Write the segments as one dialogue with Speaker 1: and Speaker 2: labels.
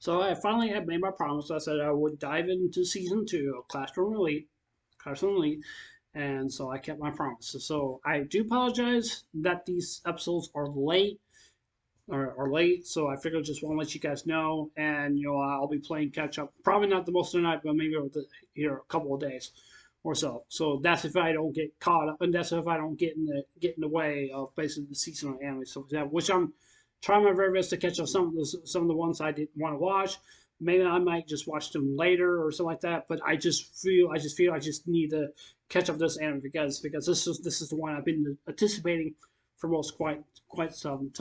Speaker 1: So I finally had made my promise. I said I would dive into season 2 of Classroom Elite, and so I kept my promise. So I do apologize that these episodes are late or late. So I figured I just want to let you guys know, and I'll be playing catch up. Probably not the most of the night, but maybe over here a couple of days or so. So that's if I don't get caught up, and that's if I don't get in the way of basically the seasonal anime. So that which I'm trying my very best to catch up some of the ones I didn't want to watch. Maybe I might just watch them later or something like that. But I just need to catch up this anime because this is the one I've been anticipating for most quite some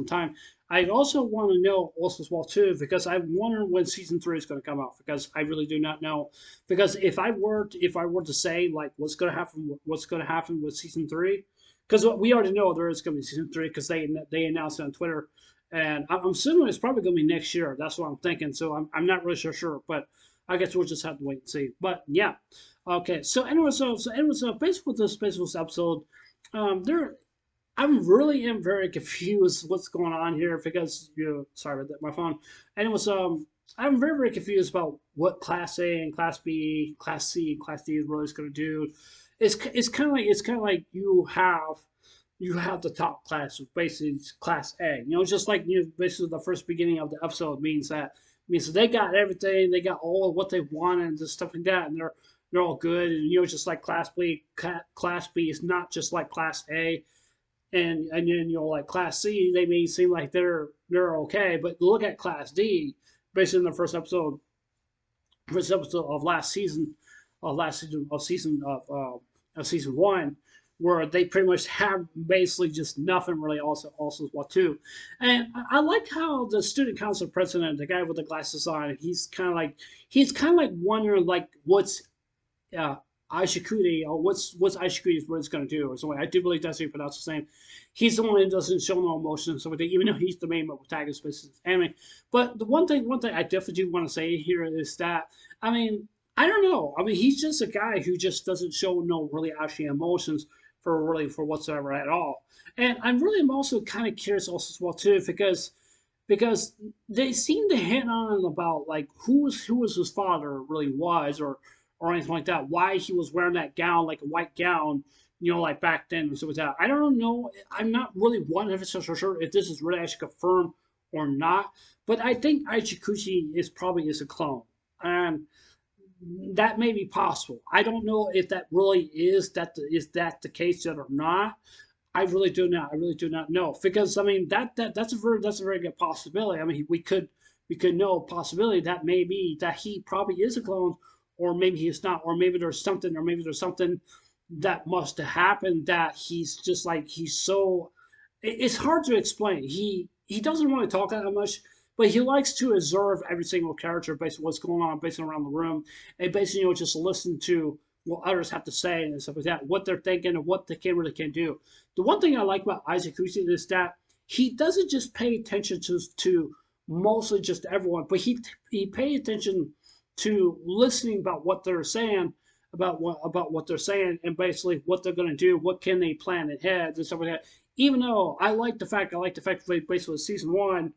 Speaker 1: time. I also want to know also as well too because I wonder when season 3 is going to come out because I really do not know. Because if I were to say like what's going to happen with season 3, because we already know there is going to be season 3 because they announced it on Twitter, and I'm assuming it's probably going to be next year. That's what I'm thinking. So I'm not really sure, but I guess we'll just have to wait and see. But yeah, okay. So basically this episode, there I'm really am very confused what's going on here because sorry about that, my phone. And it was I'm very confused about what Class A and Class B, Class C, Class D is really going to do. It's kind of like you have the top class, basically it's Class A. Just like basically the first beginning of the episode means that they got everything, they got all of what they wanted and just stuff like that, and they're all good. And just like Class B is not just like Class A and then like Class C, they may seem like they're okay, but look at Class D, basically in the first episode of season 1, where they pretty much have basically just nothing really. Also as well too, and I like how the student council president, the guy with the glasses on, he's kind of like wondering like what's uh, Aishikuri, or what's Aishikuri's what it's going to do or something. I do believe that's how you pronounce his name. He's the one that doesn't show no emotion, so even though he's the main protagonist of this anime. But the one thing I definitely do want to say here is that I mean I don't know. I mean he's just a guy who just doesn't show no really actually emotions for whatsoever at all. And I'm also kind of curious also as well too because they seem to hit on about like who was his father really was or anything like that. Why he was wearing that gown, like a white gown, like back then. So that I don't know. I'm not really 100% sure if this is really actually confirmed or not. But I think Aichikuchi is a clone, and that may be possible. I don't know if that really is that the case yet or not. I really do not. I really do not know because I mean that's a very good possibility. I mean we could know a possibility that maybe that he probably is a clone, or maybe he's not, or maybe there's something that must have happened that he's just like he's so. It's hard to explain. He doesn't really talk that much, but he likes to observe every single character based on what's going on, based on around the room, and basically just listen to what others have to say and stuff like that, what they're thinking and what they can do. The one thing I like about Isaac Husi is that he doesn't just pay attention to mostly just everyone, but he pays attention to listening about what they're saying, about what they're saying, and basically what they're going to do, what can they plan ahead, and stuff like that. Even though I like the fact that basically season one,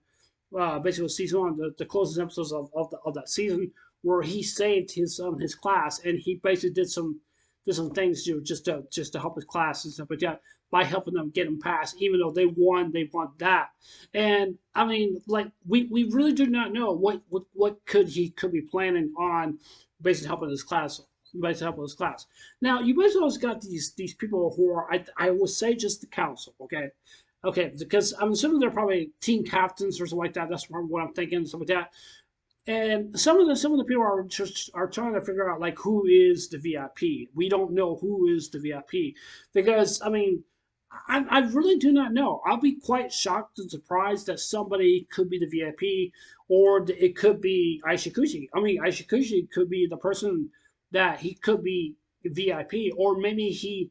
Speaker 1: the closest episodes of that season, where he saved his class and he basically did some things just to help his class and stuff like that by helping them get him past, even though they won that. And I mean, like we really do not know what could be planning on basically helping his class. Basically helping his class. Now you basically always got these people who are I would say just the council, okay, because I'm assuming they're probably team captains or something like that. That's what I'm thinking, something like that. And some of the people are trying to figure out like who is the VIP. We don't know who is the VIP because I mean I really do not know. I'll be quite shocked and surprised that somebody could be the VIP, or it could be Aishikuchi. I mean Aishikuchi could be the person that he could be VIP, or maybe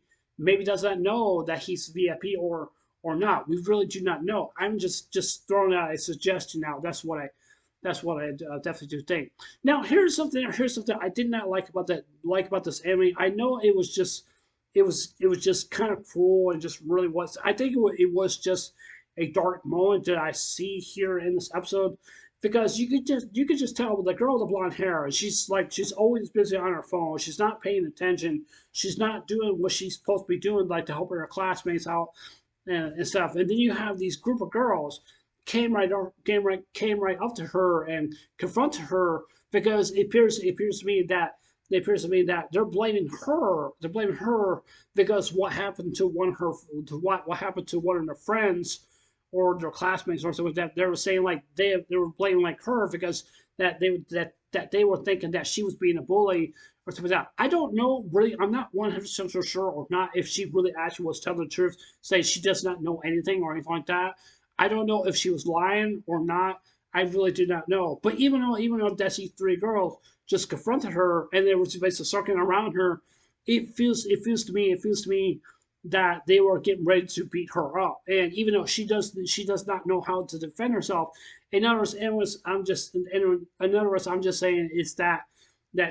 Speaker 1: doesn't know that he's VIP or not. We really do not know. I'm just throwing out a suggestion now. That's what I definitely do think. Now, here's something I did not like about this anime. I know it was just kind of cruel and just really was. I think it was just a dark moment that I see here in this episode. because you could just tell with the girl with the blonde hair, she's always busy on her phone. She's not paying attention. She's not doing what she's supposed to be doing, like to help her classmates out and stuff. And then you have these group of girls came right up to her and confronted her because it appears to me that they're blaming her. They're blaming her because what happened to one of her to what happened to one of their friends or their classmates or something like that. They were saying like they were blaming like her because that they were thinking that she was being a bully or something like that. I don't know really. I'm not 100% sure or not if she really actually was telling the truth, saying she does not know anything or anything like that. I don't know if she was lying or not. I really do not know. But even though these three girls just confronted her and they were basically circling around her, it feels to me that they were getting ready to beat her up. And even though she does not know how to defend herself. In other words, I'm just saying is that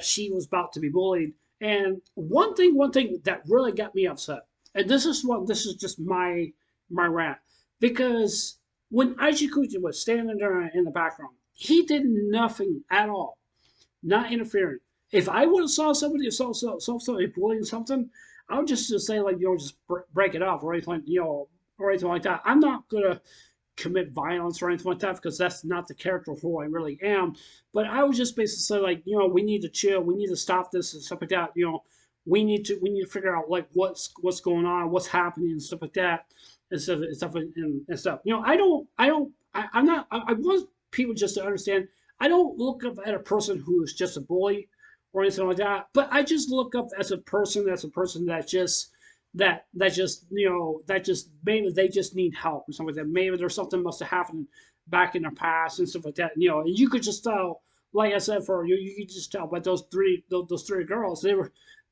Speaker 1: she was about to be bullied. And one thing that really got me upset, and this is just my rant, because when Aishikuchi was standing there in the background, he did nothing at all, not interfering. If I would have saw somebody bullying something, I would just say like just break it off or anything like or anything like that. I'm not gonna commit violence or anything like that because that's not the character of who I really am. But I would just basically say like we need to chill, we need to stop this and stuff like that. We need to figure out like what's going on, what's happening and stuff like that and stuff. I want people just to understand. I don't look up at a person who is just a bully or anything like that, but I just look up as a person that just that just maybe they just need help or something like that. Maybe there's something must have happened back in the past and stuff like that. And you could just tell, like I said, for you could just tell by those three girls,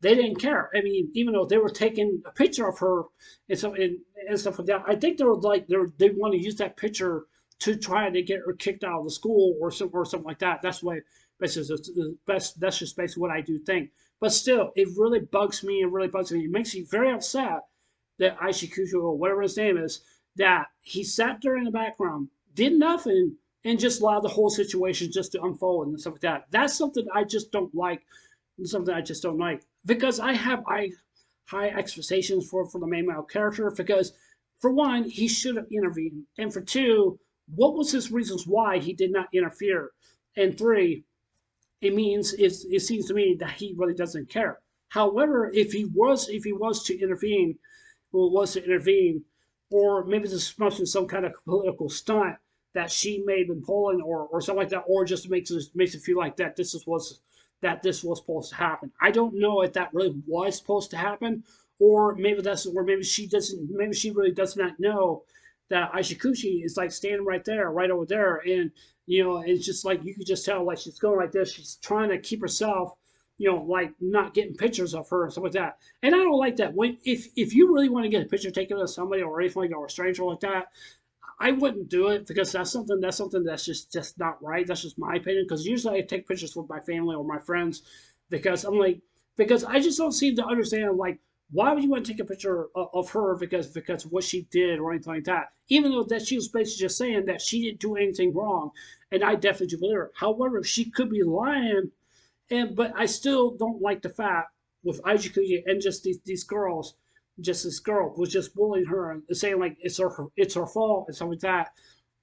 Speaker 1: they didn't care. I mean, even though they were taking a picture of her and stuff like that, I think they were like they want to use that picture to try to get her kicked out of the school or something like that. That's why that's just basically what I do think. But still, it really bugs me. It really bugs me. It makes me very upset that Aishikucho, or whatever his name is, that he sat there in the background, did nothing, and just allowed the whole situation just to unfold and stuff like that. That's something I just don't like. Something I just don't like because I have high expectations for the main male character because for one he should have intervened and for two what was his reasons why he did not interfere and three it seems to me that he really doesn't care. However, if he was to intervene, or maybe this must be some kind of political stunt that she may have been pulling, or something like that, or just makes it feel like that this was supposed to happen. I don't know if that really was supposed to happen, or maybe she really does not know that Aishikuchi is like standing right there, right over there, and it's just like you could just tell like she's going like this. She's trying to keep herself, like not getting pictures of her and stuff like that. And I don't like that. If you really want to get a picture taken of somebody or anything like that, or a stranger like that, I wouldn't do it because that's something that's just not right. That's just my opinion. Because usually I take pictures with my family or my friends because because I just don't seem to understand like why would you want to take a picture of her because of what she did or anything like that. Even though that she was basically just saying that she didn't do anything wrong, and I definitely do believe her. However, she could be lying, but I still don't like the fact with Aijikuya and just these girls, just this girl was just bullying her and saying like it's her fault and stuff like that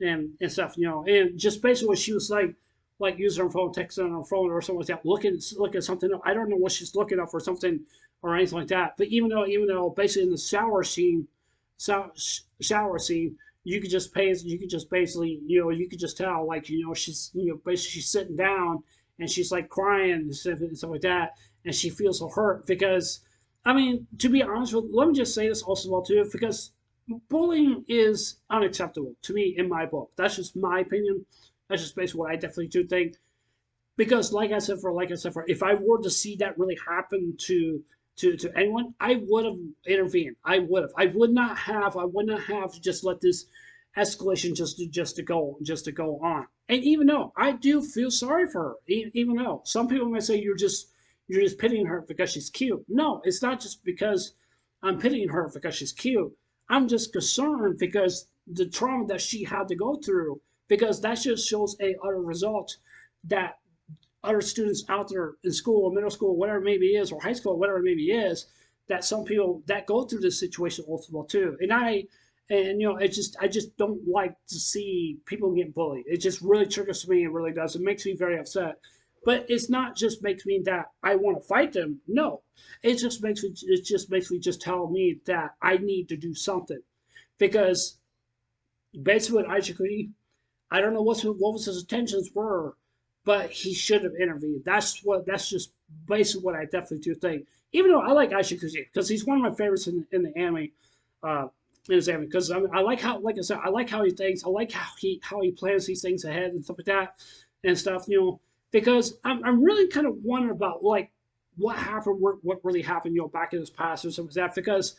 Speaker 1: and stuff, and just basically she was like using her phone, texting on her phone or something like that, looking something up. I don't know what she's looking up or something or anything like that. But even though basically in the shower scene, you could just basically you could just tell like she's basically she's sitting down and she's like crying and stuff like that, and she feels so hurt because I mean to be honest with, let me just say this also well too because bullying is unacceptable to me in my book. That's just my opinion. That's just basically what I definitely do think. Because like I said for, if I were to see that really happen to anyone, I would have intervened. I would have. I would not have to just let this escalation just to go on. And even though I do feel sorry for her, even though some people may say you're just pitying her because she's cute. No, it's not just because I'm pitying her because she's cute. I'm just concerned because the trauma that she had to go through because that just shows a other result that other students out there in school or middle school, whatever it maybe is, or high school, whatever it maybe is, that some people that go through this situation also too. And I just don't like to see people get bullied. It just really triggers me. It really does. It makes me very upset. But it's not just makes me that I want to fight them. No, it just makes me just tell me that I need to do something because basically with Ishikuri, I don't know what was his intentions were, but he should have intervened. That's just basically what I definitely do think. Even though I like Ishikuzi because he's one of my favorites in the anime, uh, in his anime because I like how, like I said, I like how he thinks. I like how he plans these things ahead and stuff like that and stuff. Because I'm really kind of wondering about like what happened, what really happened, back in his past or something like that. Because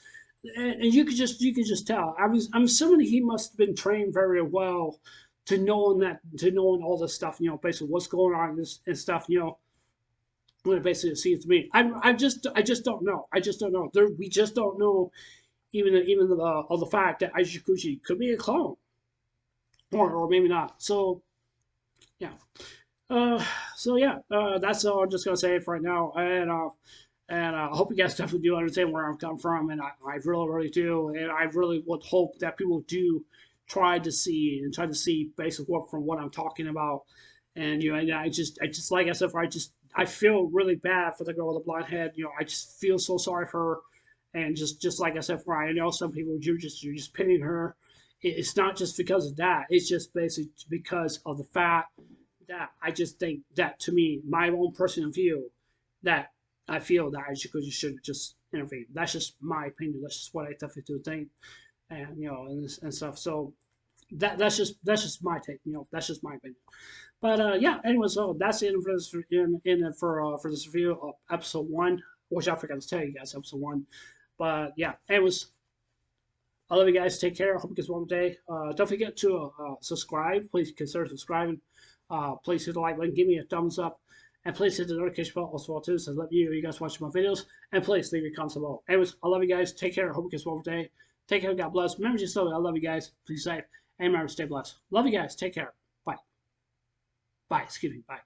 Speaker 1: and you could just tell. I'm assuming he must have been trained very well to knowing all this stuff, basically what's going on and stuff, when it basically seems to me. I just don't know. I just don't know. We just don't know even of the fact that Aishikuchi could be a clone, or maybe not. So yeah. Uh, that's all I'm just gonna say for right now. And I hope you guys definitely do understand where I'm coming from, and I really, really do, and I really would hope that people do try to see basically what from what I'm talking about, and and I just like I said, I feel really bad for the girl with the blonde head. I just feel so sorry for her, and just like I said, for I know some people you're just pitying her. It's not just because of that. It's just basically because of the fact that I just think that to me, my own personal view, that I feel that I should just intervene. That's just my opinion. That's just what I definitely do think, and and stuff. So that's just my take. That's just my opinion. But yeah. Anyway, so that's it for this for this review of episode one, which I forgot to tell you guys, episode one. But yeah. Anyways, I love you guys. Take care. I hope you guys have a wonderful day. Don't forget to subscribe. Please consider subscribing. Please hit the like button. Give me a thumbs up. And please hit the notification bell as well too, so let you guys watch my videos. And please leave your comments below. Anyways, I love you guys. Take care. I hope you guys have a wonderful day. Take care. God bless. Remember to I love you guys. Please safe. And remember, stay blessed. Love you guys. Take care. Bye. Bye. Excuse me. Bye.